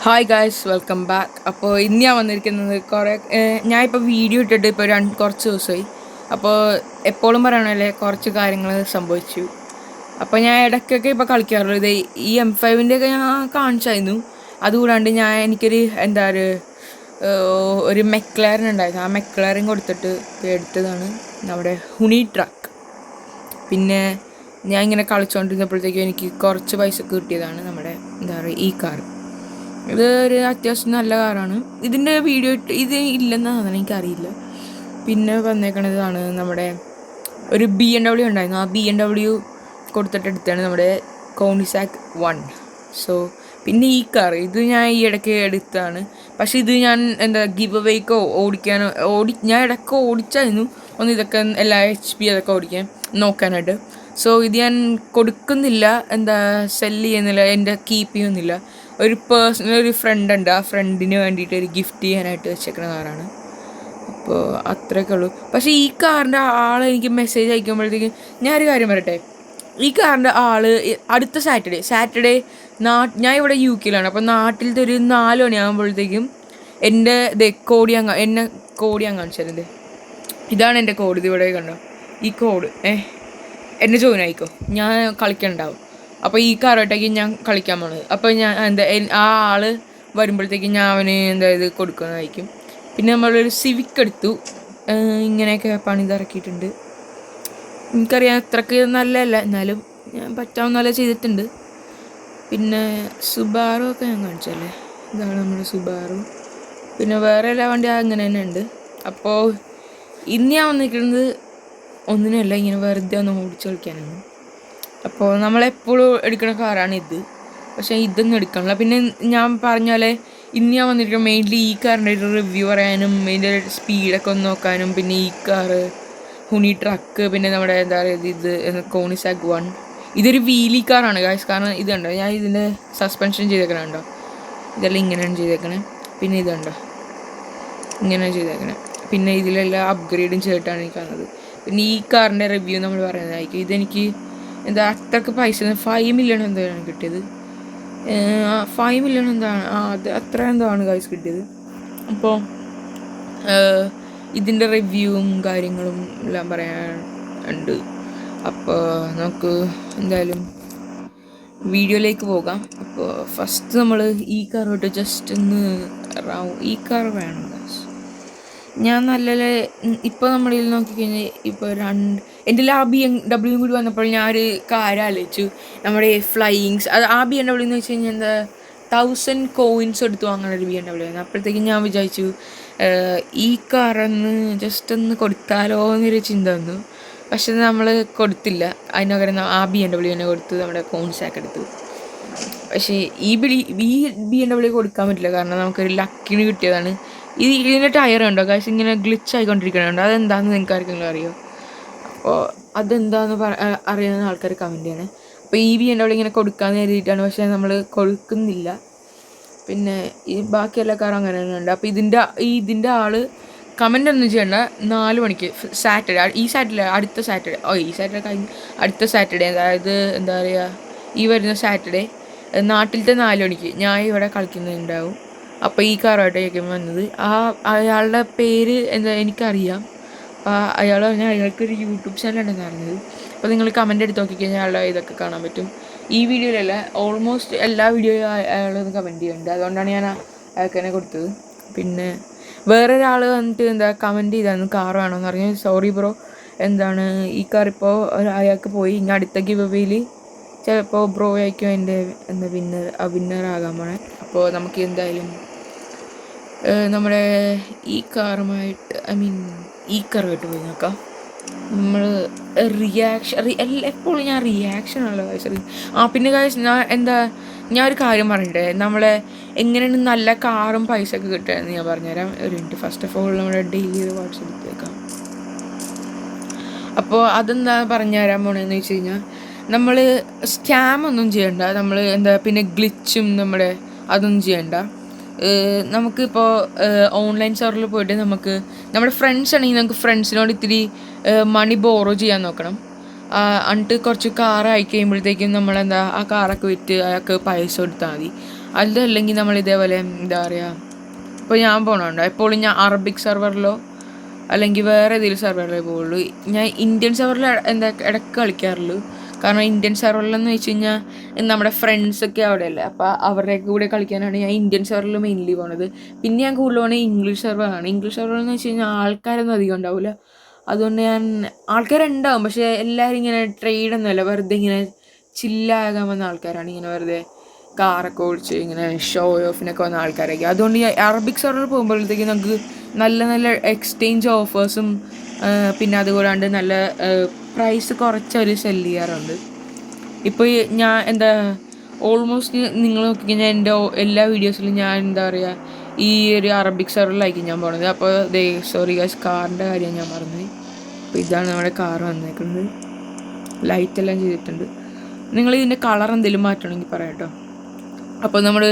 Hi guys, welcome back. അപ്പോൾ ഇന്ന് ഞാൻ വന്നിരിക്കുന്നത് ഞാനിപ്പോൾ വീഡിയോ ഇട്ടിട്ട് ഇപ്പോൾ കുറച്ച് ദിവസമായി. അപ്പോൾ എപ്പോഴും പറയണല്ലേ കുറച്ച് കാര്യങ്ങൾ സംഭവിച്ചു. അപ്പോൾ ഞാൻ ഇടയ്ക്കൊക്കെ ഇപ്പോൾ കളിക്കാറുള്ളൂ. ഇത് ഈ M5-ൻ്റെ ഞാൻ കാണിച്ചായിരുന്നു. അതുകൂടാണ്ട് എനിക്കൊരു ഒരു മെക്ലാരൻ ഉണ്ടായിരുന്നു. ആ മെക്ലാരൻ കൊടുത്തിട്ട് എടുത്തതാണ് നമ്മുടെ ഹുണി ട്രക്ക്. പിന്നെ ഞാൻ ഇങ്ങനെ കളിച്ചുകൊണ്ടിരുന്നപ്പോഴത്തേക്കും എനിക്ക് കുറച്ച് പൈസ കിട്ടിയതാണ് നമ്മുടെ ഈ കാർ. ഇത് ഒരു അത്യാവശ്യം നല്ല കാറാണ്. ഇതിൻ്റെ വീഡിയോ ഇത് ഇല്ലെന്നാണ് എനിക്കറിയില്ല. പിന്നെ വന്നേക്കണതാണ് നമ്മുടെ ഒരു BMW ഉണ്ടായിരുന്നു. ആ BMW കൊടുത്തിട്ട് എടുത്താണ് നമ്മുടെ കോണിസാക്ക് 1. സോ പിന്നെ ഈ കാർ ഇത് ഞാൻ ഈ ഇടയ്ക്ക് എടുത്താണ്. പക്ഷേ ഇത് ഞാൻ ഗിവ് അവേക്കോ ഓടിക്കാനോ ഞാൻ ഇടയ്ക്ക് ഓടിച്ചായിരുന്നു ഇതൊക്കെ എല്ലാ HP അതൊക്കെ ഓടിക്കാൻ നോക്കാനായിട്ട്. സോ ഇത് ഞാൻ കൊടുക്കുന്നില്ല, സെല്ല് ചെയ്യുന്നില്ല, കീപ്പ് ചെയ്യുന്നില്ല. ഒരു ഫ്രണ്ട് ഉണ്ട്, ആ ഫ്രണ്ടിന് വേണ്ടിയിട്ട് ഒരു ഗിഫ്റ്റ് ചെയ്യാനായിട്ട് വെച്ചേക്കുന്ന കാറാണ്. അപ്പോൾ അത്രയൊക്കെ ഉള്ളൂ. പക്ഷേ ഈ കാറിൻ്റെ ആൾ എനിക്ക് മെസ്സേജ് അയക്കുമ്പോഴത്തേക്കും ഞാനൊരു കാര്യം പറയട്ടെ. ഈ കാറിൻ്റെ ആൾ അടുത്ത സാറ്റർഡേ ഞാൻ ഇവിടെ UK-ലാണ്. അപ്പോൾ നാട്ടിലത്തെ ഒരു 4 മണിയാകുമ്പോഴത്തേക്കും എന്നെ കോടി കാണിച്ചത്. ഇതാണ് എൻ്റെ കോഡ്. ഇതിവിടെ കണ്ടോ ഈ കോഡ്. എന്നെ ജോയിൻ ആയിക്കോ, ഞാൻ കളിക്കണ്ടാവും. അപ്പോൾ ഈ കാറായിട്ടേക്ക് ഞാൻ കളിക്കാൻ പോണത്. അപ്പോൾ ഞാൻ ആ ആൾ വരുമ്പോഴത്തേക്കും ഞാൻ അവന് ഇത് കൊടുക്കുന്നതായിരിക്കും. പിന്നെ നമ്മളൊരു സിവിക്ക് എടുത്തു. ഇങ്ങനെയൊക്കെ പണിതിറക്കിയിട്ടുണ്ട്. എനിക്കറിയാം അത്രയ്ക്ക് നല്ലതല്ല, എന്നാലും ഞാൻ പറ്റാവുന്ന ചെയ്തിട്ടുണ്ട്. പിന്നെ സുബാറു ഒക്കെ ഞാൻ കാണിച്ചല്ലേ, ഇതാണ് നമ്മുടെ സുബാറു. പിന്നെ വേറെ എല്ലാ വണ്ടി അങ്ങനെ തന്നെ ഉണ്ട്. അപ്പോൾ ഇന്ന് ഞാൻ വന്നിരിക്കുന്നത് ഒന്നിനുമല്ല, ഇങ്ങനെ വെറുതെ ഒന്ന് ഓടിച്ച് കളിക്കാനാണ്. അപ്പോൾ നമ്മളെപ്പോഴും എടുക്കുന്ന കാറാണ് ഇത്. പക്ഷേ ഇതൊന്നും എടുക്കണില്ല. പിന്നെ ഞാൻ പറഞ്ഞ പോലെ ഇന്ന് ഞാൻ വന്നിരിക്കുന്നത് മെയിൻലി ഈ കാറിൻ്റെ ഒരു റിവ്യൂ പറയാനും ഇതിൻ്റെ സ്പീഡൊക്കെ ഒന്ന് നോക്കാനും. പിന്നെ ഈ കാറ് ഹുണി ട്രക്ക്, പിന്നെ നമ്മുടെ ഇത് കോണിസാക്ക് 1. ഇതൊരു വീലി കാറാണ് ഗായ്സ്. കാരണം ഇത് കണ്ടോ, ഞാൻ ഇതിൻ്റെ സസ്പെൻഷൻ ചെയ്തേക്കണേ കണ്ടോ, ഇതെല്ലാം ഇങ്ങനെയാണ് ചെയ്തേക്കണേ. പിന്നെ ഇത് കണ്ടോ, ഇങ്ങനെ ചെയ്തേക്കണേ. പിന്നെ ഇതിലെല്ലാം അപ്ഗ്രേഡും ചെയ്തിട്ടാണ് എനിക്ക് കാണുന്നത്. പിന്നെ ഈ കാറിൻ്റെ റിവ്യൂ നമ്മൾ പറയുന്നതായിരിക്കും. ഇതെനിക്ക് അത്രയ്ക്ക് പൈസ 5 മില്യൺ എന്താണ് കിട്ടിയത്. 5 മില്യൺ അത് അത്ര ആണ് ഗൈസ് കിട്ടിയത്. അപ്പോൾ ഇതിൻ്റെ റിവ്യൂവും കാര്യങ്ങളും എല്ലാം പറയാൻ ഉണ്ട്. അപ്പോൾ നമുക്ക് എന്തായാലും വീഡിയോയിലേക്ക് പോകാം. അപ്പോൾ ഫസ്റ്റ് നമ്മൾ ഈ കാർ തൊട്ട് ജസ്റ്റ് ഒന്ന് ഈ കാർ വേണം ഗൈസ്. ഞാൻ ഇപ്പോൾ നമ്മളിൽ നോക്കിക്കഴിഞ്ഞാൽ ഇപ്പോൾ എൻ്റെ ആ BMW കൂടി വന്നപ്പോൾ ഞാനൊരു കാര്യം ആലോചിച്ചു. നമ്മുടെ ഫ്ലൈയിങ്സ് ആ BMW എന്ന് വെച്ച് കഴിഞ്ഞാൽ 1000 കോയിൻസ് എടുത്ത് വാങ്ങുന്ന ഒരു BMW ആയിരുന്നു. അപ്പോഴത്തേക്കും ഞാൻ വിചാരിച്ചു ഈ കാറൊന്ന് ജസ്റ്റ് ഒന്ന് കൊടുത്താലോ എന്നൊരു ചിന്ത വന്നു. പക്ഷെ നമ്മൾ കൊടുത്തില്ല. അതിന് പകരം ആ BMW തന്നെ കൊടുത്ത് നമ്മുടെ കോൺസാക്ക് എടുത്തു. പക്ഷേ ഈ BMW കൊടുക്കാൻ പറ്റില്ല, കാരണം നമുക്കൊരു ലക്കിന് കിട്ടിയതാണ്. ഇതിൻ്റെ ടയർ ഉണ്ടോ ഗൈസ്, ഇങ്ങനെ ഗ്ലിച്ച് ആയിക്കൊണ്ടിരിക്കണുണ്ടോ, അതെന്താണെന്ന് നിങ്ങൾക്ക് ആർക്കെങ്കിലും അറിയോ? അപ്പോൾ അതെന്താണെന്ന് അറിയുന്ന ആൾക്കാർ കമൻറ്റ് ചെയ്യണേ. അപ്പോൾ ഈ BMW ഇങ്ങനെ കൊടുക്കാമെന്ന് കരുതിയിട്ടാണ്, പക്ഷേ നമ്മൾ കൊടുക്കുന്നില്ല. പിന്നെ ഈ ബാക്കി എല്ലാ കാറും അങ്ങനെ തന്നെ ഉണ്ട്. അപ്പോൾ ഇതിൻ്റെ ആൾ കമൻ്റ് ഒന്നും ചെയ്യണ്ട. 4 മണിക്ക് അടുത്ത സാറ്റർഡേ അതായത് ഈ വരുന്ന സാറ്റർഡേ നാട്ടിലത്തെ 4 മണിക്ക് ഞാൻ ഇവിടെ കളിക്കുന്നുണ്ടാവും. അപ്പോൾ ഈ കാറായിട്ടായിരിക്കും വന്നത്. അയാളുടെ പേര് എനിക്കറിയാം. അപ്പോൾ അയാൾ പറഞ്ഞാൽ അയാൾക്കൊരു യൂട്യൂബ് ചാനലുണ്ടെന്ന് പറഞ്ഞത്. അപ്പോൾ നിങ്ങൾ കമൻ്റ് എടുത്ത് നോക്കിക്കഴിഞ്ഞാൽ അയാളുടെ ഇതൊക്കെ കാണാൻ പറ്റും. ഈ വീഡിയോയിലല്ല, ഓൾമോസ്റ്റ് എല്ലാ വീഡിയോയും അയാളൊന്ന് കമൻറ്റ് ചെയ്യുന്നുണ്ട്. അതുകൊണ്ടാണ് ഞാൻ അയാൾക്ക് തന്നെ കൊടുത്തത്. പിന്നെ വേറൊരാൾ വന്നിട്ട് കമൻറ്റ് ചെയ്തായിരുന്നു കാർ വേണമെന്ന് പറഞ്ഞു. സോറി ബ്രോ, ഈ കാർ ഇപ്പോൾ അയാൾക്ക് പോയി. ഇനി അടുത്ത ഗിവ് അവേയിൽ ചിലപ്പോൾ ബ്രോ ആയിരിക്കും എൻ്റെ വിന്നറാകാൻ പോണേ. അപ്പോൾ നമുക്ക് എന്തായാലും നമ്മുടെ ഈ കാറുമായിട്ട് പോയി നോക്കാം. നമ്മൾ എപ്പോഴും ഞാൻ റിയാക്ഷനാണല്ലോ കാഴ്ച. പിന്നെ കാഴ്ച ഞാൻ ഒരു കാര്യം പറഞ്ഞിട്ടേ, നമ്മളെ എങ്ങനെയാണ് നല്ല കാറും പൈസ ഒക്കെ കിട്ടുകയെന്ന് ഞാൻ പറഞ്ഞുതരാം. ഒരു മിനിറ്റ്. ഫസ്റ്റ് ഓഫ് ഓൾ നമ്മുടെ ഡെയിലി റിവാർഡ്സ് എടുത്തേക്കാം. അപ്പോൾ അതെന്താ പറഞ്ഞു തരാൻ പോണതെന്ന് വെച്ച് കഴിഞ്ഞാൽ, നമ്മൾ സ്കാം ഒന്നും ചെയ്യണ്ട. നമ്മൾ പിന്നെ ഗ്ലിച്ചും അതൊന്നും ചെയ്യണ്ട. നമുക്കിപ്പോൾ ഓൺലൈൻ സെർവറിൽ പോയിട്ട് നമ്മുടെ ഫ്രണ്ട്സ് ആണെങ്കിൽ നമുക്ക് ഫ്രണ്ട്സിനോട് ഇത്തിരി മണി ബോറോ ചെയ്യാൻ നോക്കണം. എന്നിട്ട് കുറച്ച് കാർ അയച്ചു കഴിയുമ്പോഴത്തേക്കും ആ കാറൊക്കെ വിറ്റ് അയാൾക്ക് പൈസ കൊടുത്താൽ മതി. അതല്ലെങ്കിൽ നമ്മൾ ഇതേപോലെ എന്താ പറയുക, ഇപ്പോൾ ഞാൻ പോകണുണ്ടോ എപ്പോഴും ഞാൻ അറബിക് സെർവറിലോ അല്ലെങ്കിൽ വേറെ ഏതെങ്കിലും സെർവറിലേ പോകുള്ളൂ. ഞാൻ ഇന്ത്യൻ സെർവറിൽ ഇടയ്ക്ക് കളിക്കാറുള്ളൂ. കാരണം ഇന്ത്യൻ സെർവറിലെന്ന് വെച്ച് കഴിഞ്ഞാൽ നമ്മുടെ ഫ്രണ്ട്സൊക്കെ അവിടെയല്ലേ, അപ്പോൾ അവരുടെയൊക്കെ കൂടെ കളിക്കാനാണ് ഞാൻ ഇന്ത്യൻ സെർവറിൽ മെയിൻലി പോണത്. പിന്നെ ഞാൻ കൂടുതൽ പോകുന്നത് ഇംഗ്ലീഷ് സെർവറാണ്. ഇംഗ്ലീഷ് സെർവറെന്ന് വെച്ച് കഴിഞ്ഞാൽ ആൾക്കാരൊന്നും അധികം ഉണ്ടാവില്ല. അതുകൊണ്ട് ഞാൻ ആൾക്കാരുണ്ടാവും, പക്ഷേ എല്ലാവരും ഇങ്ങനെ ട്രേഡൊന്നുമല്ല, വെറുതെ ഇങ്ങനെ ചില്ലാകാൻ വന്ന ആൾക്കാരാണ്. ഇങ്ങനെ വെറുതെ കാറൊക്കെ ഓടിച്ച് ഇങ്ങനെ ഷോ ഓഫിനൊക്കെ വന്ന ആൾക്കാരൊക്കെ. അതുകൊണ്ട് ഈ അറബിക് സെർവറിൽ പോകുമ്പോഴത്തേക്ക് നമുക്ക് നല്ല നല്ല എക്സ്ചേഞ്ച് ഓഫേഴ്സും പിന്നെ അതുകൂടാണ്ട് നല്ല പ്രൈസ് കുറച്ചവർ സെല്ല് ചെയ്യാറുണ്ട്. ഇപ്പോൾ ഞാൻ എന്താ ഓൾമോസ്റ്റ് നിങ്ങൾ നോക്കിക്കഴിഞ്ഞാൽ എൻ്റെ എല്ലാ വീഡിയോസിലും ഞാൻ എന്താ പറയുക ഈ ഒരു അറബിക് സെർവറിലായിരിക്കും ഞാൻ പോണത്. അപ്പോൾ സോറി ഗൈസ്, കാറിൻ്റെ കാര്യം ഞാൻ പറഞ്ഞത്. അപ്പോൾ ഇതാണ് നമ്മുടെ കാർ വന്നേക്കുന്നത്. ലൈറ്റെല്ലാം ചെയ്തിട്ടുണ്ട്. നിങ്ങൾ ഇതിൻ്റെ കളർ എന്തെങ്കിലും മാറ്റണമെങ്കിൽ പറയാം കേട്ടോ. അപ്പോൾ നമ്മൾ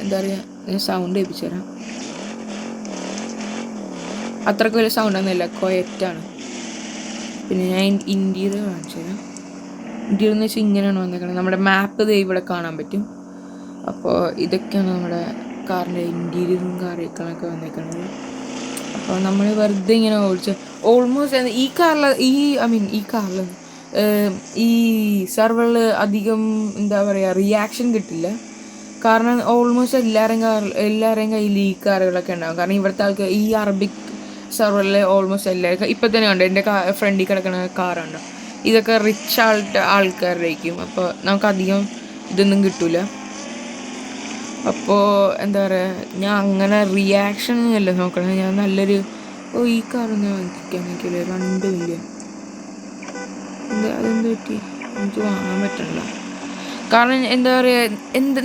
എന്താ പറയുക, സൗണ്ട് ഏൽപ്പിച്ചു തരാം. അത്രയ്ക്ക് വലിയ സൗണ്ടൊന്നുമില്ല, ക്വയറ്റാണ്. പിന്നെ ഞാൻ ഇൻറ്റീരിയർ കാണിച്ചു തരാം. ഇൻറ്റീരിയർ എന്ന് വെച്ചാൽ ഇങ്ങനെയാണ് വന്നേക്കുന്നത്. നമ്മുടെ മാപ്പ് ദേ ഇവിടെ കാണാൻ പറ്റും. അപ്പോൾ ഇതൊക്കെയാണ് നമ്മുടെ കാറിൻ്റെ ഇൻറ്റീരിയറും കാര്യങ്ങളൊക്കെ വന്നേക്കുന്നത്. അപ്പോൾ നമ്മൾ വെറുതെ ഇങ്ങനെ ഓടിച്ച് ഓൾമോസ്റ്റ് ഈ കാറിൽ ഈ സെർവറിൽ അധികം എന്താ പറയുക റിയാക്ഷൻ കിട്ടില്ല. കാരണം ഓൾമോസ്റ്റ് എല്ലാവരുടെയും കയ്യിൽ ഈ കാറുകളൊക്കെ ഉണ്ടാകും. കാരണം ഇവിടുത്തെ ആൾക്ക് ഈ അറബിക് സെർവറിൽ ഓൾമോസ്റ്റ് എല്ലാവർക്കും ഇപ്പം തന്നെ ഉണ്ട്. എൻ്റെ ഫ്രണ്ടിൽ കിടക്കുന്ന കാറുണ്ട്. ഇതൊക്കെ റിച്ച് ആൾക്കാരിലേക്കും. അപ്പോൾ നമുക്കധികം ഇതൊന്നും കിട്ടില്ല. അപ്പോൾ എന്താ പറയുക, ഞാൻ അങ്ങനെ റിയാക്ഷൻ ഒന്നുമല്ല നോക്കണം. ഞാൻ നല്ലൊരു ഈ കാറൊന്ന് വാങ്ങിക്കാൻ എനിക്കില്ല, 2 മില്യൺ. അതെന്ത് പറ്റി, എനിക്ക് വാങ്ങാൻ പറ്റണില്ല. കാരണം എന്താ പറയുക,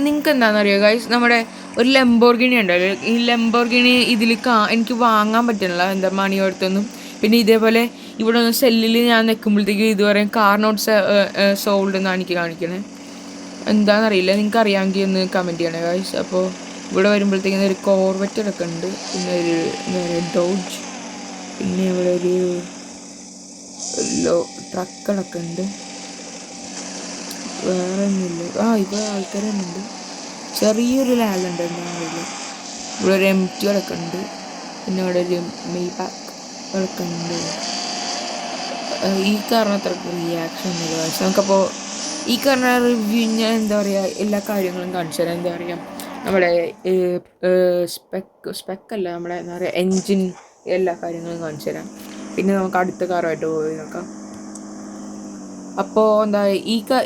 നിങ്ങൾക്ക് എന്താണെന്ന് അറിയുമോ ഗൈസ്, നമ്മുടെ ഒരു ലംബോർഗിനി ഉണ്ടല്ലോ, ഈ ലംബോർഗിനി ഇതിൽ എനിക്ക് വാങ്ങാൻ പറ്റണില്ല എന്താ മണിയോടത്തൊന്നും. പിന്നെ ഇതേപോലെ ഇവിടെ ഒന്ന് സെല്ലിൽ ഞാൻ നിൽക്കുമ്പോഴത്തേക്ക് ഇതുവരെ കാർ നോട്ട് സോൾഡ് എന്നാണ് എനിക്ക് കാണിക്കണേ. എന്താണെന്നറിയില്ല, നിങ്ങൾക്ക് അറിയാമെങ്കിൽ ഒന്ന് കമൻറ്റ് ചെയ്യണേ ഗൈസ്. അപ്പോൾ ഇവിടെ വരുമ്പോഴത്തേക്കും ഒരു കോർവെറ്റൊക്കെ ഉണ്ട്, പിന്നെ ഒരു എന്താ പറയുക ഡോഡ്ജ്, പിന്നെ ഇവിടെ ഒരു ട്രക്കുകളൊക്കെ ഉണ്ട്. വേറെ ഒന്നുമില്ല. ഇവിടെ ആൾക്കാരുണ്ട്. ചെറിയൊരു ലാലുണ്ട് എന്താണെന്നില്ല. ഇവിടെ ഒരു MT ഉണ്ട്. പിന്നെ ഇവിടെ ഒരു മെയ്ബാക്ക് ഉണ്ട്. ഈ കാറിന് അത്ര റിയാക്ഷൻ ഒന്നുമില്ല. പക്ഷെ നമുക്കപ്പോൾ ഈ കാറിന് റിവ്യൂ ഞാൻ എന്താ പറയുക എല്ലാ കാര്യങ്ങളും കാണിച്ചു തരാം. എന്താ പറയുക, നമ്മുടെ സ്പെക്കല്ല, നമ്മുടെ എന്താ പറയുക എൻജിൻ, എല്ലാ കാര്യങ്ങളും കാണിച്ചു തരാം. പിന്നെ നമുക്ക് അടുത്ത കാറുമായിട്ട് പോയി നോക്കാം. അപ്പോൾ എന്താ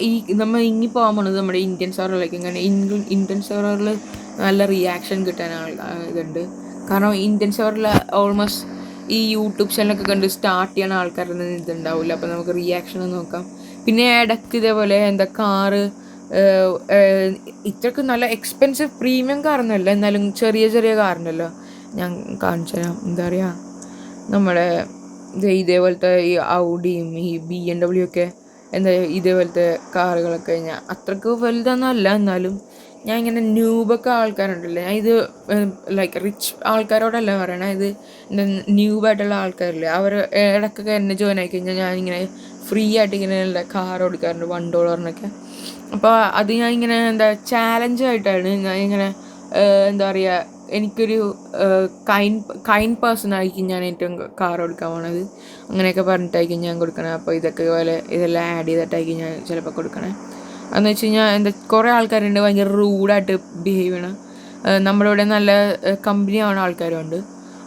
ഈ നമ്മൾ ഇനി പോകാൻ പോണത് നമ്മുടെ ഇന്ത്യൻ സെർവറിലേക്ക്. ഇങ്ങനെ ഇന്ത്യൻ സെർവറിൽ നല്ല റിയാക്ഷൻ കിട്ടാൻ ഇതുണ്ട്. കാരണം ഇന്ത്യൻ സെർവറിൽ ഓൾമോസ്റ്റ് ഈ യൂട്യൂബ് ചാനലൊക്കെ കണ്ട് സ്റ്റാർട്ട് ചെയ്യണ ആൾക്കാരൊന്നും ഇതുണ്ടാവില്ല. അപ്പോൾ നമുക്ക് റിയാക്ഷൻ നോക്കാം. പിന്നെ ഇടയ്ക്ക് ഇതേപോലെ എന്താ കാറ് ഇത്രയ്ക്ക് നല്ല എക്സ്പെൻസീവ് പ്രീമിയം കാറൊന്നുമല്ല, എന്നാലും ചെറിയ ചെറിയ കാറുണ്ടല്ലോ, ഞാൻ കാണിച്ചു തരാം. എന്താ പറയുക, നമ്മുടെ ഇതേപോലത്തെ ഈ ഔഡിയും ഈ BMW ഒക്കെ എന്താ ഇതേപോലത്തെ കാറുകളൊക്കെ ഞാൻ അത്രയ്ക്ക് വലുതൊന്നും അല്ല, എന്നാലും ഞാൻ ഇങ്ങനെ ന്യൂബൊക്കെ ആൾക്കാരുണ്ടല്ലോ, ഞാൻ ഇത് ലൈക്ക് റിച്ച് ആൾക്കാരോടല്ല പറയണേ, ഇത് ന്യൂബായിട്ടുള്ള ആൾക്കാരില്ലേ, അവർ ഇടയ്ക്കൊക്കെ എന്നെ ജോയിൻ ആയി കഴിഞ്ഞാൽ ഞാനിങ്ങനെ ഫ്രീ ആയിട്ട് ഇങ്ങനെ കാർ ഓടിക്കാറുണ്ട് $1 അപ്പോൾ അത് ഞാൻ ഇങ്ങനെ എന്താ ചാലഞ്ചായിട്ടാണ് ഞാൻ ഇങ്ങനെ എന്താ പറയുക, എനിക്കൊരു കൈൻഡ് പേഴ്സൺ ആയിരിക്കും ഞാൻ ഏറ്റവും കാർ കൊടുക്കാൻ പോണത്. അങ്ങനെയൊക്കെ പറഞ്ഞിട്ടായിരിക്കും ഞാൻ കൊടുക്കണേ. അപ്പോൾ ഇതെല്ലാം ആഡ് ചെയ്തിട്ടായിരിക്കും ഞാൻ ചിലപ്പോൾ കൊടുക്കണേ. അതെന്ന് വെച്ച് കഴിഞ്ഞാൽ എന്താ കുറേ ആൾക്കാരുണ്ട് ഭയങ്കര റൂഡായിട്ട് ബിഹേവ് ചെയ്യണം. നമ്മുടെ ഇവിടെ നല്ല കമ്പനി ആവുന്ന ആൾക്കാരുണ്ട്.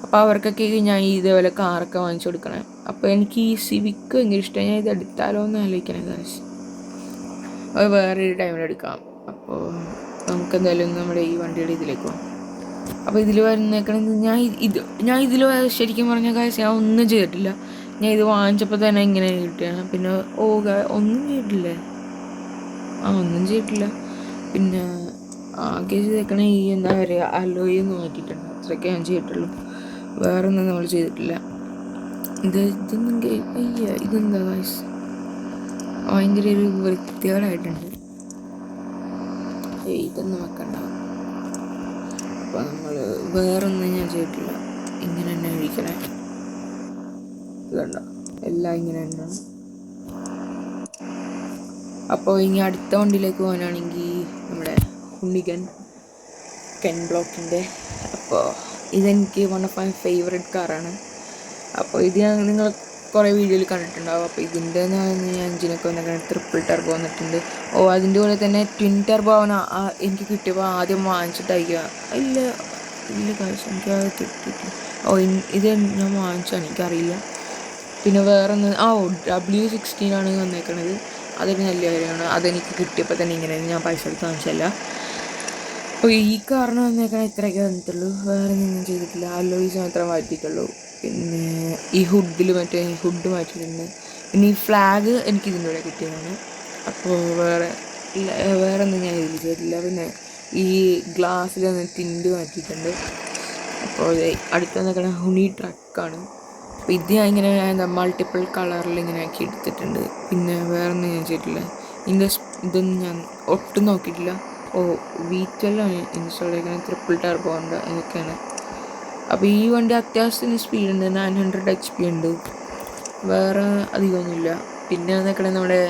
അപ്പോൾ അവർക്കൊക്കെ ഞാൻ ഇതേപോലെ കാറൊക്കെ വാങ്ങിച്ചു കൊടുക്കണേ. അപ്പോൾ എനിക്ക് ഈ സിവിക്ക് ഭയങ്കര ഇഷ്ടമാണ്. ഞാൻ ഇത് എടുത്താലോ എന്ന് ആലോചിക്കണേ കാശ്. അത് വേറൊരു ടൈമിലെടുക്കാം. അപ്പോൾ നമുക്കെന്തായാലും നമ്മുടെ ഈ വണ്ടിയുടെ ഇതിലേക്ക് പോകാം. അപ്പോൾ ഇതിൽ വരുന്നേക്കണെന്ന് ഞാൻ ഇതിൽ ശരിക്കും പറഞ്ഞ കാശ് ഞാൻ ഒന്നും ചെയ്തിട്ടില്ല. ഞാൻ ഇത് വാങ്ങിച്ചപ്പോൾ തന്നെ ഇങ്ങനെ കിട്ടിയാണ്. പിന്നെ ഒന്നും ചെയ്തിട്ടില്ലേ, ഒന്നും ചെയ്തിട്ടില്ല. പിന്നെ ആകെ ചെയ്തേക്കണേ ഈ എന്താ പറയുക അലോയി ഒന്ന് മാറ്റിയിട്ടുണ്ട്, അത്രയൊക്കെ ഞാൻ ചെയ്തിട്ടുള്ളൂ. വേറൊന്നും നമ്മൾ ചെയ്തിട്ടില്ല. ഇതെന്താ കാശ് ഭയങ്കര ഒരു വൃത്തികേടായിട്ടുണ്ട്. ഇതൊന്നും വെക്കണ്ട. അപ്പോൾ നമ്മൾ വേറൊന്നും ഞാൻ ചെയ്തിട്ടില്ല. ഇങ്ങനെ തന്നെ കഴിക്കണേ, ഇതുണ്ട എല്ലാം ഇങ്ങനെ തന്നെയാണ്. അപ്പോൾ ഇനി അടുത്ത വണ്ടിയിലേക്ക് പോകാനാണെങ്കിൽ നമ്മുടെ ഹുണ്ടിഗൻ കെൻ ബ്ലോക്കിൻ്റെ. അപ്പോൾ ഇതെനിക്ക് വൺ ഓഫ് മൈ ഫേവറേറ്റ് കാറാണ്. അപ്പോൾ ഇത് നിങ്ങൾ കുറേ വീഡിയോയിൽ കണ്ടിട്ടുണ്ടാവും. അപ്പോൾ ഇതിൻ്റെ എഞ്ചിനൊക്കെ വന്നിട്ട് ട്രിപ്പിൾ ടർബോ വന്നിട്ടുണ്ട്. അതിൻ്റെ കൂടെ തന്നെ ട്വിൻ ടർബോ ആണ് എനിക്ക് കിട്ടിയപ്പോൾ ആദ്യം വാങ്ങിച്ചിട്ടയക്കുക. ഇല്ല കാശ് എനിക്ക് കിട്ടിയിട്ടില്ല. ഇത് ഞാൻ വാങ്ങിച്ചാണ്, എനിക്കറിയില്ല. പിന്നെ വേറെ ഒന്ന് W16 ആണ് വന്നേക്കണത്. അതൊരു നല്ല കാര്യമാണ്. അതെനിക്ക് കിട്ടിയപ്പോൾ തന്നെ ഇങ്ങനെ ഞാൻ പൈസ എടുത്ത് വാങ്ങിച്ചല്ല. അപ്പോൾ ഈ കാറിന് വന്നേക്കാൻ ഇത്രയൊക്കെ വന്നിട്ടുള്ളൂ. വേറെ ഒന്നും ചെയ്തിട്ടില്ല. അലോയ്സ് മാത്രമേ മാറ്റിയിട്ടുള്ളൂ. പിന്നെ ഈ ഹുഡ് മാറ്റിയിട്ടുണ്ട്. പിന്നെ ഈ ഫ്ലാഗ് എനിക്ക് ഇതിൻ്റെ കൂടെ കിട്ടിയതാണ്. അപ്പോൾ വേറെ ഒന്നും ഞാൻ ഇതിൽ ചെയ്തിട്ടില്ല. പിന്നെ ഈ ഗ്ലാസ്സിൽ ടിൻറ്റ് മാറ്റിയിട്ടുണ്ട്. അപ്പോൾ അടുത്ത് നിൽക്കുന്ന ഹുണി ട്രക്കാണ്. അപ്പോൾ ഇത് ഞാൻ ഇങ്ങനെ മൾട്ടിപ്പിൾ കളറിൽ ഇങ്ങനെ ആക്കി എടുത്തിട്ടുണ്ട്. പിന്നെ വേറെ ഒന്നും ഞാൻ ചെയ്തിട്ടില്ല. ഇതൊന്നും ഞാൻ ഒട്ടും നോക്കിയിട്ടില്ല. V12 ഇൻസ്റ്റാൾ ചെയ്തിരിക്കുന്നത്. ട്രിപ്പിൾ ടർബോ ഉണ്ട്, ഇതൊക്കെയാണ്. അപ്പോൾ ഈ വണ്ടി അത്യാവശ്യത്തിന് സ്പീഡുണ്ട്, 900 HP ഉണ്ട്. വേറെ അധികമൊന്നുമില്ല. പിന്നെ വന്നേക്കണേ നമ്മുടെ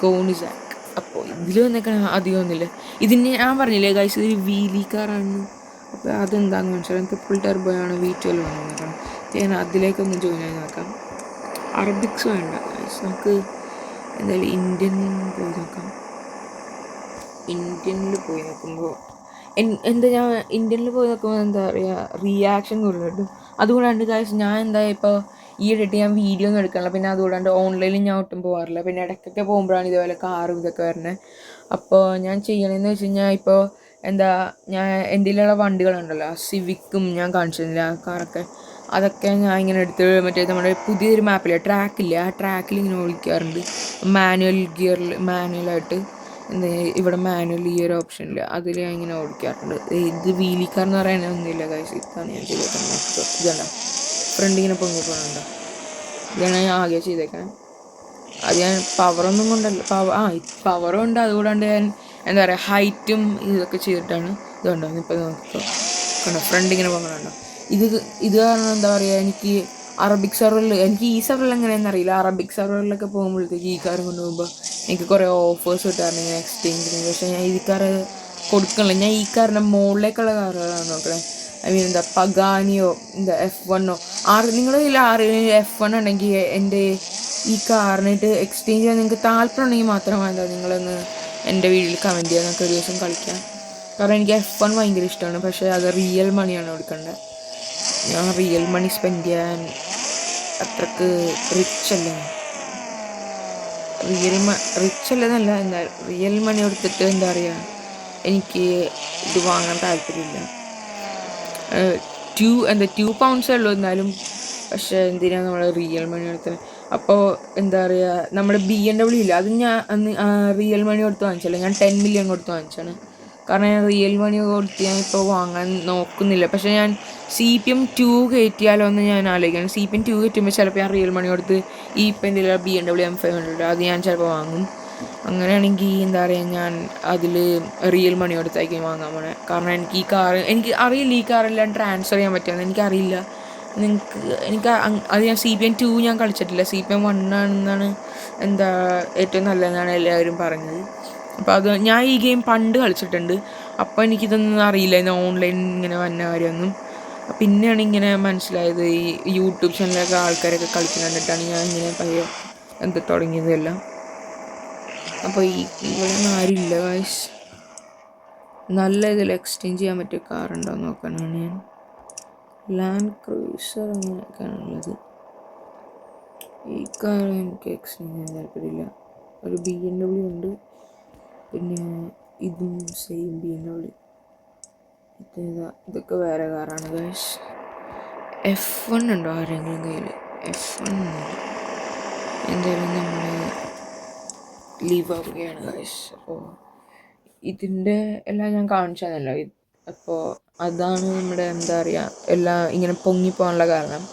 കോണിസാക്ക്. അപ്പോൾ ഇതിൽ വന്നേക്കണ അധികമൊന്നുമില്ല. ഇതിന് ഞാൻ പറഞ്ഞില്ലേ ഗൈസ്, ഒരു വീലി കാറാണ്. അപ്പോൾ അതെന്താണെന്ന് മനസ്സിലാക്കാം. ട്രിപ്പിൾ ടർബോ ആണ് V12 വന്നേക്കണം. ഞാൻ അതിലേക്കൊന്ന് ജോയിൻ ആയി നോക്കാം. അറബിക്സ് വേണ്ട ഗൈസ്, നമുക്ക് എന്തായാലും ഇന്ത്യനിൽ പോയി നോക്കാം. ഇന്ത്യനിൽ പോയി നോക്കുമ്പോൾ എന്താ പറയുക, റിയാക്ഷൻ കൂടുതലും. അതുകൂടാണ്ട് ഗൈസ് ഞാൻ ഇപ്പോൾ ഈയിടെ ഞാൻ വീഡിയോ ഒന്നും എടുക്കാറില്ല. പിന്നെ അതുകൂടാണ്ട് ഓൺലൈനിൽ ഞാൻ ഒട്ടും പോകാറില്ല. പിന്നെ ഇടയ്ക്കൊക്കെ പോകുമ്പോഴാണ് ഇതേപോലെ കാറും ഇതൊക്കെ വരുന്നത്. അപ്പോൾ ഞാൻ ചെയ്യണമെന്ന് വെച്ച് കഴിഞ്ഞാൽ ഇപ്പോൾ ഞാൻ എന്തെങ്കിലുമുള്ള വണ്ടികളുണ്ടല്ലോ, സിവിക്കും ഞാൻ കാണിച്ചിരുന്നില്ല ആ കാറൊക്കെ, അതൊക്കെ ഞാൻ ഇങ്ങനെ എടുത്ത് നമ്മുടെ പുതിയൊരു മാപ്പില്ലേ, ട്രാക്കില്ലേ, ആ ട്രാക്കിൽ ഇങ്ങനെ ഓടിക്കാറുണ്ട്. മാനുവലായിട്ട് ഇവിടെ മാനുവൽ ഈ ഒരു ഓപ്ഷനിൽ അതിൽ ഞാൻ ഇങ്ങനെ ഓടിക്കാറുണ്ട്. ഇത് വീലിക്കാരെന്ന് പറയാനൊന്നുമില്ല ഗൈസ്. ഇതാണ് ഞാൻ ചെയ്തേക്കുന്നത്. ഇതാണ് ഫ്രണ്ട് ഇങ്ങനെ പൊങ്ങി പോകുന്നുണ്ടോ, ഇതാണ് ഞാൻ ആകെ ചെയ്തേക്കാൻ. അത് ഞാൻ പവറൊന്നും കൊണ്ടല്ല, പവറും ഉണ്ട്. അതുകൂടാണ്ട് ഞാൻ ഹൈറ്റും ഇതൊക്കെ ചെയ്തിട്ടാണ്. ഇതുണ്ടോ ഇപ്പോൾ നോക്കിക്കോ, കണ്ടോ ഫ്രണ്ട് ഇങ്ങനെ പോകുന്നുണ്ടോ. ഇത് കാരണം എന്താ പറയുക, എനിക്ക് അറബിക് സെർവറിൽ, എനിക്ക് ഈ സെർവറിൽ എങ്ങനെയാണെന്ന് അറിയില്ല, അറബിക് സെർവറിലൊക്കെ പോകുമ്പോഴത്തേക്ക് ഈ കാർ കൊണ്ടുപോകുമ്പോൾ എനിക്ക് കുറേ ഓഫേഴ്സ് കിട്ടാറുണ്ട് ഇങ്ങനെ എക്സ്ചേഞ്ചിന്. പക്ഷേ ഞാൻ ഈ കാർ കൊടുക്കണില്ല. ഞാൻ ഈ കാറിൻ്റെ മുകളിലേക്കുള്ള കാറുകളാണ് നോക്കണേ. പഗാനിയോ F1 നിങ്ങളുടെ കയ്യിൽ F1 ഉണ്ടെങ്കിൽ എൻ്റെ ഈ കാറിനായിട്ട് എക്സ്ചേഞ്ച് ചെയ്യാൻ നിങ്ങൾക്ക് താല്പര്യം ഉണ്ടെങ്കിൽ മാത്രമേ നിങ്ങളൊന്ന് എൻ്റെ വീട്ടിൽ കമൻറ്റ് ചെയ്യാൻ, നമുക്ക് ഒരു ദിവസം കളിക്കാം. കാരണം എനിക്ക് F1 ഭയങ്കര ഇഷ്ടമാണ്. പക്ഷേ അത് റിയൽ മണിയാണ് കൊടുക്കേണ്ടത്. ഞാൻ റിയൽ മണി സ്പെൻഡ് ചെയ്യാൻ അത്രക്ക് റിച്ച് അല്ലെന്നല്ല, റിയൽ മണി കൊടുത്തിട്ട് എനിക്ക് ഇത് വാങ്ങാൻ താല്പര്യമില്ല. 2 പൗണ്ട്സേ ഉള്ളൂ എന്നാലും. പക്ഷേ എന്തിനാണ് നമ്മൾ റിയൽ മണി കൊടുത്തത്? അപ്പോൾ നമ്മുടെ BMW ഇല്ല, അത് ഞാൻ റിയൽ മണി കൊടുത്ത് വാങ്ങിച്ചല്ല, ഞാൻ 10 മില്യൺ കൊടുത്ത് വാങ്ങിച്ചാണ്. കാരണം ഞാൻ റിയൽ മണി കൊടുത്ത് ഞാൻ ഇപ്പോൾ വാങ്ങാൻ നോക്കുന്നില്ല. പക്ഷേ ഞാൻ CPM 2 കയറ്റിയാലോ എന്ന് ഞാൻ ആലോചിക്കണം. CPM 2 കയറ്റുമ്പോൾ ചിലപ്പോൾ ഞാൻ റിയൽ മണി കൊടുത്ത് ഇപ്പം എന്തെങ്കിലും BMW M500 അത് ഞാൻ ചിലപ്പോൾ വാങ്ങും. അങ്ങനെയാണെങ്കിൽ ഞാൻ അതിൽ റിയൽ മണി കൊടുത്തായിരിക്കും വാങ്ങാൻ പോണേ. കാരണം എനിക്ക് അറിയില്ല ഈ കാറെല്ലാം ട്രാൻസ്ഫർ ചെയ്യാൻ പറ്റുമെന്ന് എനിക്കറിയില്ല. അത് ഞാൻ CPM 2 ഞാൻ കളിച്ചിട്ടില്ല. CPM 1 ആണെന്നാണ് ഏറ്റവും നല്ലതെന്നാണ് എല്ലാവരും പറഞ്ഞത്. അപ്പോൾ ഞാൻ ഈ ഗെയിം പണ്ട് കളിച്ചിട്ടുണ്ട്. അപ്പോൾ എനിക്കിതൊന്നും അറിയില്ല, ഓൺലൈൻ ഇങ്ങനെ വന്ന കാര്യമൊന്നും. പിന്നെയാണ് ഇങ്ങനെ മനസ്സിലായത്, ഈ യൂട്യൂബ് ചാനലൊക്കെ ആൾക്കാരൊക്കെ കളിക്കുന്ന കണ്ടിട്ടാണ് ഞാൻ ഇങ്ങനെ തുടങ്ങിയതെല്ലാം. അപ്പോൾ ഇവിടെ ആരുമില്ല ഗൈസ്. നല്ല ഇതിൽ എക്സ്ചേഞ്ച് ചെയ്യാൻ പറ്റിയ കാറുണ്ടോ നോക്കാനാണ് ഞാൻ. ലാൻഡ് ക്രൂസർ അങ്ങനെയൊക്കെയാണുള്ളത്. ഈ കാർ എനിക്ക് എക്സ്ചേഞ്ച് ചെയ്യാൻ താല്പര്യമില്ല. ഒരു BMW ഉണ്ട്, പിന്നെ ഇതും സെയിം BMW. ഇതൊക്കെ വേറെ കാറാണ് ഗൈസ്. F1 ഉണ്ടോ ആരെങ്കിലും കയ്യിൽ? F1 എന്തായാലും നമ്മൾ ലീവ് ആവുകയാണ് ഗൈസ്. അപ്പോൾ ഇതിൻ്റെ എല്ലാം ഞാൻ കാണിച്ചു തന്നല്ലോ. അപ്പോൾ അതാണ് നമ്മുടെ എല്ലാം ഇങ്ങനെ പൊങ്ങിപ്പോകാനുള്ള കാരണം.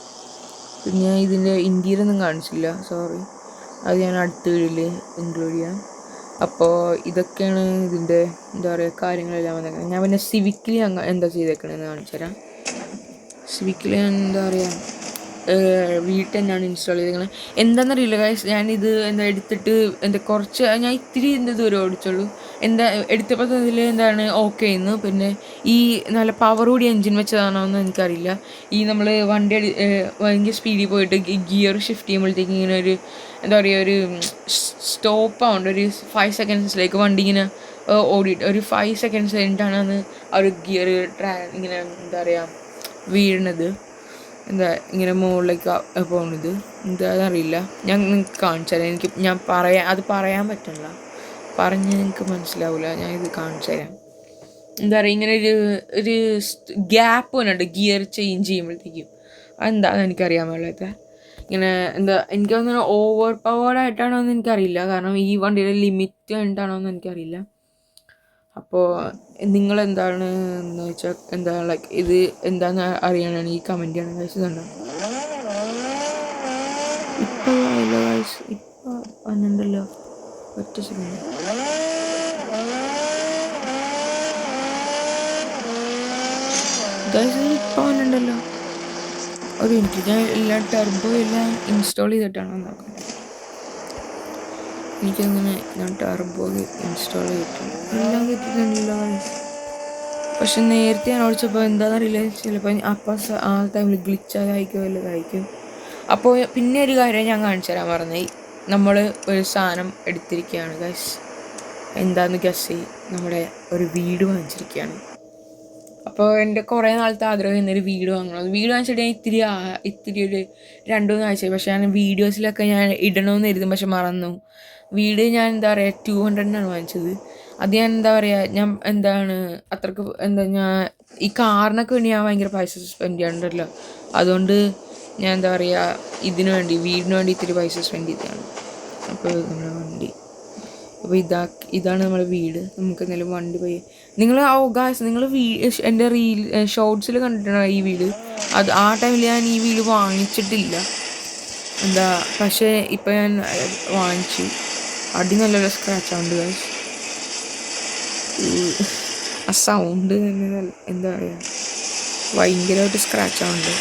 പിന്നെ ഇതിൻ്റെ ഇൻറ്റീരിയറൊന്നും കാണിച്ചില്ല, സോറി. അത് ഞാൻ അടുത്ത വീഡിയോയിൽ ഇൻക്ലൂഡ് ചെയ്യാം. അപ്പോൾ ഇതൊക്കെയാണ് ഇതിൻ്റെ കാര്യങ്ങളെല്ലാം വന്നേക്കുന്നത്. ഞാൻ പിന്നെ സിവിക്കിൽ എന്താ ചെയ്തേക്കണതെന്ന് കാണിച്ചു തരാം. സിവിക്കിൽ ഞാൻ വീട്ടിൽ തന്നെയാണ് ഇൻസ്റ്റാൾ ചെയ്തേക്കുന്നത്. എന്താണെന്നറിയില്ല ഗൈസ്, ഞാനിത് എടുത്തിട്ട് കുറച്ച് ഞാൻ ഇത്തിരി ദൂരം ഓടിച്ചുള്ളൂ. എന്താ എടുത്തപ്പോൾ ഇതിൽ എന്താണ് ഓക്കെ ആയിരുന്നു. പിന്നെ ഈ നല്ല പവർ കൂടി എൻജിൻ വെച്ചതാണോ എന്ന് എനിക്കറിയില്ല. ഈ നമ്മൾ വണ്ടി ഭയങ്കര സ്പീഡിൽ പോയിട്ട് ഗിയർ ഷിഫ്റ്റ് ചെയ്യുമ്പോഴത്തേക്ക് ഇങ്ങനെ ഒരു എന്താ പറയുക ഒരു സ്റ്റോപ്പ് ആവുന്നുണ്ട്. ഒരു 5 സെക്കൻഡ്സിലേക്ക് വണ്ടി ഇങ്ങനെ ഓടിയിട്ട് ഒരു 5 സെക്കൻഡ്സ് കഴിഞ്ഞിട്ടാണ് അന്ന് ആ ഒരു ഗിയർ ഇങ്ങനെ എന്താ പറയുക വീഴുന്നത്, എന്താ ഇങ്ങനെ മുകളിലേക്ക് പോകുന്നത്. എന്താണെന്നറിയില്ല, ഞാൻ നിങ്ങൾക്ക് കാണിച്ചു തരാം. അത് പറയാൻ പറ്റില്ല, പറഞ്ഞ് നിങ്ങൾക്ക് മനസ്സിലാവില്ല. ഞാൻ ഇത് കാണിച്ചു തരാം. എന്താ പറയുക, ഇങ്ങനെ ഒരു ഗ്യാപ്പ് വന്നിട്ട് ഗിയർ ചേഞ്ച് ചെയ്യുമ്പോഴത്തേക്കും അതെന്താണെന്ന് എനിക്കറിയാൻ പാടില്ലാത്ത ഇങ്ങനെ എന്താ എനിക്ക് തോന്നുന്നു ഓവർ പവേർഡ് ആയിട്ടാണോ എന്ന് എനിക്കറിയില്ല. കാരണം ഈ വണ്ടിയുടെ ലിമിറ്റ് കണ്ടിട്ടാണോ എന്ന് എനിക്കറിയില്ല. അപ്പോൾ നിങ്ങളെന്താണ് എന്ന് വെച്ചാൽ എന്താ ലൈക്ക് ഇത് എന്താണെന്ന് അറിയാനാണ് ഈ കമൻറ്റ് ചെയ്യണം ഗൈസ്. ഇതുണ്ടോ ഇപ്പോൾ അല്ല ഗൈസ്, ഇപ്പോൾ വന്നിട്ടുണ്ടല്ലോ, ഒറ്റ സെക്കൻഡ്. ഗൈസ് ഇപ്പോൾ വന്നിട്ടുണ്ടല്ലോ, ഒരു മിനിറ്റ്. ഞാൻ എല്ലാം ടെർബോ എല്ലാം ഇൻസ്റ്റാൾ ചെയ്തിട്ടാണോ നോക്കുന്നത്. എനിക്കങ്ങനെ ഞാൻ ടെർബോ ഇൻസ്റ്റാൾ ചെയ്തിട്ടുണ്ട്, എല്ലാം കിട്ടിയിട്ടുണ്ടല്ലോ ഗൈസ്. പക്ഷെ നേരത്തെ ഞാൻ ഓടിച്ചപ്പോൾ എന്താണെന്നറിയില്ല, ചിലപ്പോൾ അപ്പം ആ ടൈമിൽ ഗ്ലിച്ചായിരിക്കും വല്ലതായിരിക്കും. അപ്പോൾ പിന്നെ ഒരു കാര്യം ഞാൻ കാണിച്ചു തരാൻ പറഞ്ഞേ, നമ്മൾ ഒരു സാധനം എടുത്തിരിക്കുകയാണ് ഗൈസ്. എന്താണെന്ന് ഗസ് ചെയ്യും, നമ്മുടെ ഒരു വീട് വാങ്ങിച്ചിരിക്കുകയാണ്. അപ്പോൾ എൻ്റെ കുറേ നാളത്തെ ആഗ്രഹം എന്നൊരു വീട് വാങ്ങണം. വീട് വാങ്ങിച്ചിട്ട് ഞാൻ ഇത്തിരി ഒരു 2-3 ആഴ്ചയായി. പക്ഷേ ഞാൻ വീഡിയോസിലൊക്കെ ഞാൻ ഇടണമെന്ന് എഴുതും, പക്ഷെ മറന്നു. വീട് ഞാൻ എന്താ പറയുക 200-നാണ് വാങ്ങിച്ചത്. അത് ഞാൻ എന്താ പറയുക, ഞാൻ എന്താണ് അത്രക്ക് ഞാൻ ഈ കാറിനൊക്കെ വേണ്ടി ഞാൻ ഭയങ്കര പൈസ സ്പെൻഡ് ചെയ്യാറുണ്ടല്ലോ. അതുകൊണ്ട് ഞാൻ എന്താ പറയുക വീടിന് വേണ്ടി ഇത്തിരി പൈസ സ്പെൻഡ് ചെയ്തതാണ്. അപ്പോൾ നമ്മുടെ വണ്ടി, അപ്പോൾ ഇതാണ് നമ്മുടെ വീട്. നമുക്ക് എന്തെങ്കിലും വണ്ടി പോയി നിങ്ങൾ നിങ്ങൾ എൻ്റെ ഷോർട്സിൽ കണ്ടിട്ടുണ്ടോ ഈ വീട്? ആ ടൈമിൽ ഞാൻ ഈ വീട് വാങ്ങിച്ചിട്ടില്ല പക്ഷേ ഇപ്പം ഞാൻ വാങ്ങിച്ചു. അടി നല്ലൊരു സ്ക്രാച്ച് ആവുന്നുണ്ട് ഗൈസ്. ആ സൗണ്ട് തന്നെ എന്താ പറയുക, ഭയങ്കരമായിട്ട് സ്ക്രാച്ച് ആവുന്നുണ്ട്.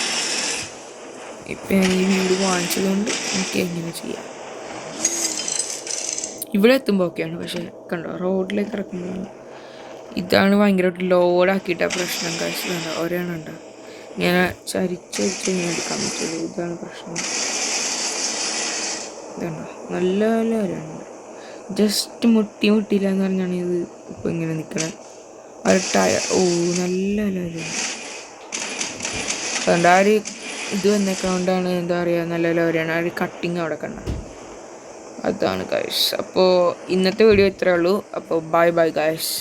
ഇപ്പം ഞാൻ ഈ വീട് വാങ്ങിച്ചതുകൊണ്ട് എനിക്ക് എങ്ങനെ ചെയ്യാം. ഇവിടെ എത്തുമ്പോൾ ഓക്കെയാണ്, പക്ഷേ കണ്ടോ റോഡിലേക്ക് ഇറക്കുമ്പോഴാണ് ഇതാണ് ഭയങ്കരമായിട്ട് ലോഡാക്കിയിട്ടാണ് പ്രശ്നം. കാശുണ്ട് ഒരെണ്ണുണ്ട്, ഞാൻ ചരിച്ചരിച്ച് ഇങ്ങനെ എടുക്കാൻ പറ്റുള്ളൂ. ഇതാണ് പ്രശ്നം. ഇതാണോ നല്ല നല്ല ഒരെണ്ണുണ്ട്, ജസ്റ്റ് മുട്ടിയില്ല എന്ന് പറഞ്ഞാണ് ഇത് ഇപ്പോൾ ഇങ്ങനെ നിൽക്കണേ. ഒരു ടയർ നല്ല നല്ല അതുകൊണ്ട് ആ ഒരു ഇത് വന്നേക്കൊണ്ടാണ് എന്താ പറയുക, നല്ല ലോറിയാണ്. ആ ഒരു കട്ടിങ് അവിടെ കണ്ട അതാണ് ഗൈസ്. അപ്പോൾ ഇന്നത്തെ വീഡിയോ ഇത്രയേ ഉള്ളൂ. അപ്പോൾ ബൈ ഗൈസ്.